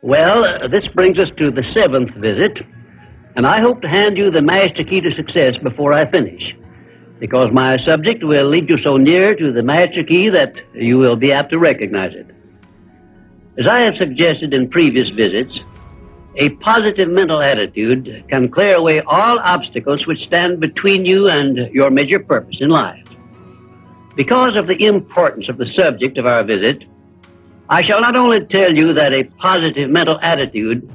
Well, this brings us to the seventh visit, and I hope to hand you the master key to success before I finish, because my subject will lead you so near to the master key that you will be apt to recognize it. As I have suggested in previous visits, a positive mental attitude can clear away all obstacles which stand between you and your major purpose in life. Because of the importance of the subject of our visit, I shall not only tell you that a positive mental attitude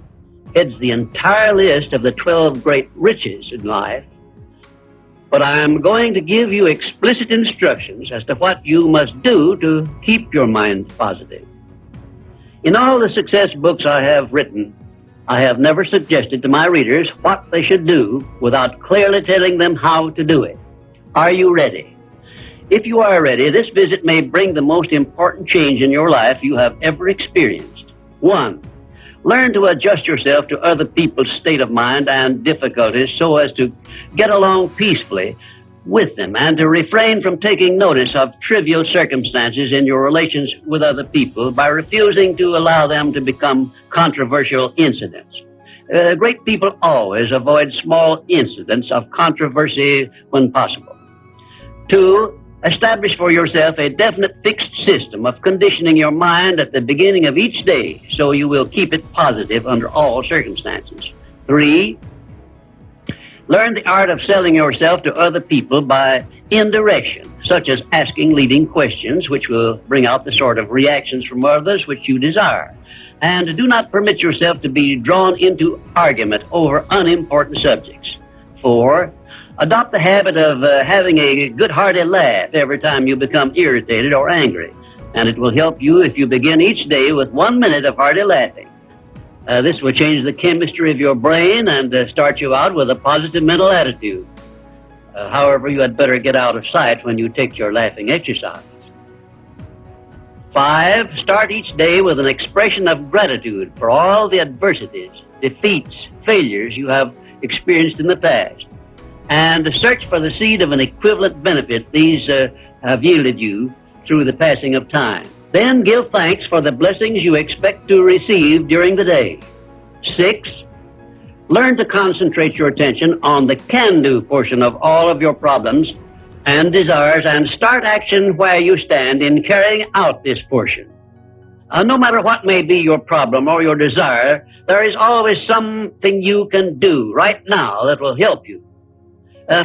heads the entire list of the 12 great riches in life, but I am going to give you explicit instructions as to what you must do to keep your mind positive. In all the success books I have written, I have never suggested to my readers what they should do without clearly telling them how to do it. Are you ready? If you are ready, this visit may bring the most important change in your life you have ever experienced. 1. Learn to adjust yourself to other people's state of mind and difficulties so as to get along peacefully with them and to refrain from taking notice of trivial circumstances in your relations with other people by refusing to allow them to become controversial incidents. Great people always avoid small incidents of controversy when possible. 2. Establish for yourself a definite fixed system of conditioning your mind at the beginning of each day so you will keep it positive under all circumstances. 3. Learn the art of selling yourself to other people by indirection, such as asking leading questions which will bring out the sort of reactions from others which you desire. And do not permit yourself to be drawn into argument over unimportant subjects. 4. Adopt the habit of having a good hearty laugh every time you become irritated or angry, and it will help you if you begin each day with 1 minute of hearty laughing. This will change the chemistry of your brain and start you out with a positive mental attitude. However, you had better get out of sight when you take your laughing exercise. 5. Start each day with an expression of gratitude for all the adversities, defeats, failures you have experienced in the past, and search for the seed of an equivalent benefit these have yielded you through the passing of time. Then give thanks for the blessings you expect to receive during the day. 6. Learn to concentrate your attention on the can-do portion of all of your problems and desires and start action where you stand in carrying out this portion. No matter what may be your problem or your desire, there is always something you can do right now that will help you.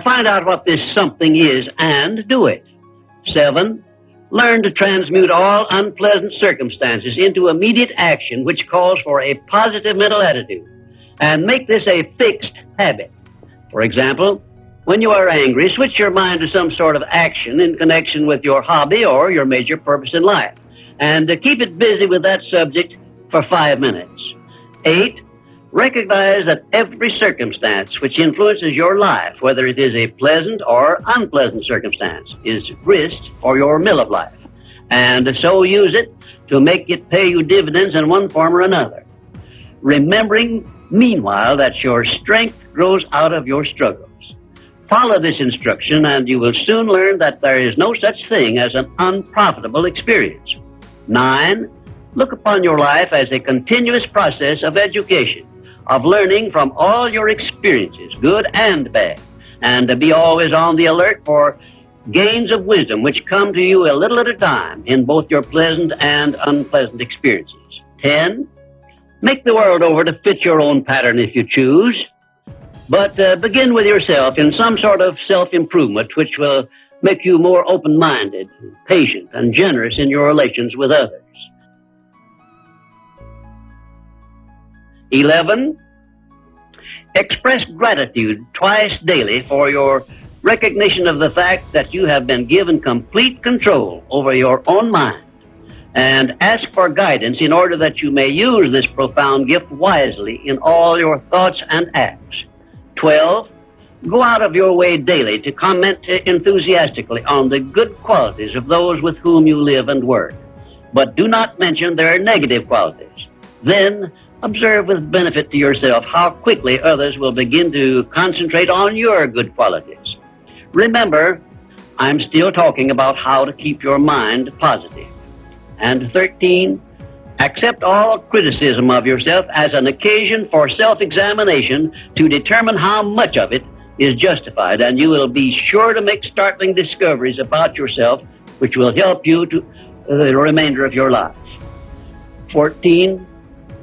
Find out what this something is and do it. 7. Learn to transmute all unpleasant circumstances into immediate action which calls for a positive mental attitude, and make this a fixed habit. For example, when you are angry, switch your mind to some sort of action in connection with your hobby or your major purpose in life, and keep it busy with that subject for 5 minutes. 8. Recognize that every circumstance which influences your life, whether it is a pleasant or unpleasant circumstance, is grist for your mill of life, and so use it to make it pay you dividends in one form or another, remembering, meanwhile, that your strength grows out of your struggles. Follow this instruction, and you will soon learn that there is no such thing as an unprofitable experience. 9. Look upon your life as a continuous process of education, of learning from all your experiences, good and bad, and to be always on the alert for gains of wisdom which come to you a little at a time in both your pleasant and unpleasant experiences. 10. Make the world over to fit your own pattern if you choose, but begin with yourself in some sort of self-improvement which will make you more open-minded, patient, and generous in your relations with others. 11. Express gratitude twice daily for your recognition of the fact that you have been given complete control over your own mind, and ask for guidance in order that you may use this profound gift wisely in all your thoughts and acts. 12. Go out of your way daily to comment enthusiastically on the good qualities of those with whom you live and work, but do not mention their negative qualities. Then, observe with benefit to yourself how quickly others will begin to concentrate on your good qualities. Remember, I'm still talking about how to keep your mind positive. And 13, Accept all criticism of yourself as an occasion for self-examination to determine how much of it is justified, and you will be sure to make startling discoveries about yourself which will help you to the remainder of your life. 14,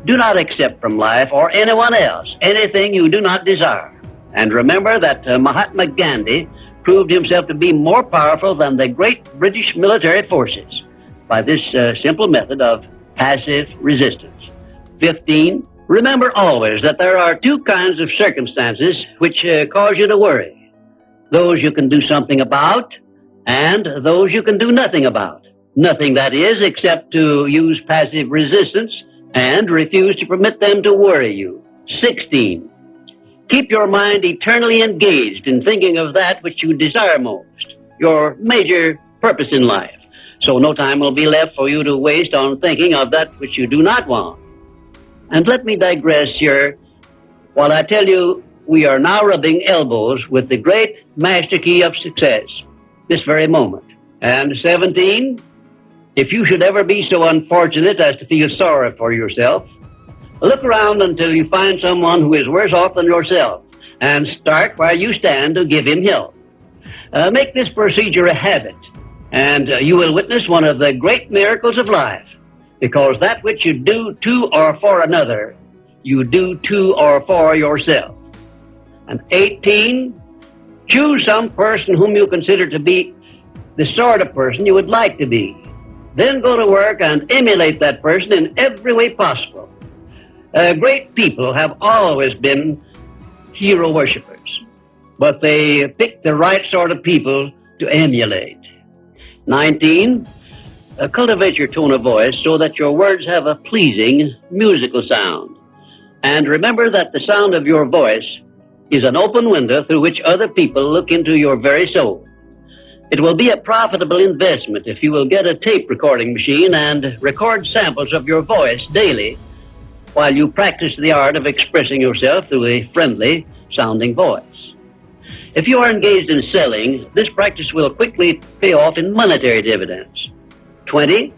do not accept from life or anyone else anything you do not desire. And remember that Mahatma Gandhi proved himself to be more powerful than the great British military forces by this simple method of passive resistance. 15, remember always that there are two kinds of circumstances which cause you to worry. Those you can do something about and those you can do nothing about. Nothing, that is, except to use passive resistance and refuse to permit them to worry you. 16, keep your mind eternally engaged in thinking of that which you desire most, your major purpose in life, so no time will be left for you to waste on thinking of that which you do not want. And let me digress here while I tell you we are now rubbing elbows with the great master key of success this very moment. And 17, if you should ever be so unfortunate as to feel sorry for yourself, look around until you find someone who is worse off than yourself and start where you stand to give him help. Make this procedure a habit, and you will witness one of the great miracles of life, because that which you do to or for another, you do to or for yourself. And 18, choose some person whom you consider to be the sort of person you would like to be. Then go to work and emulate that person in every way possible. Great people have always been hero worshippers, but they pick the right sort of people to emulate. 19, cultivate your tone of voice so that your words have a pleasing musical sound. And remember that the sound of your voice is an open window through which other people look into your very soul. It will be a profitable investment if you will get a tape recording machine and record samples of your voice daily while you practice the art of expressing yourself through a friendly sounding voice. If you are engaged in selling, this practice will quickly pay off in monetary dividends. 20,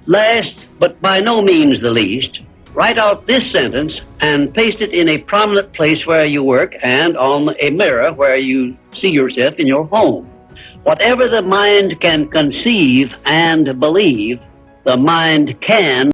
last but by no means the least, write out this sentence and paste it in a prominent place where you work and on a mirror where you see yourself in your home. Whatever the mind can conceive and believe, the mind can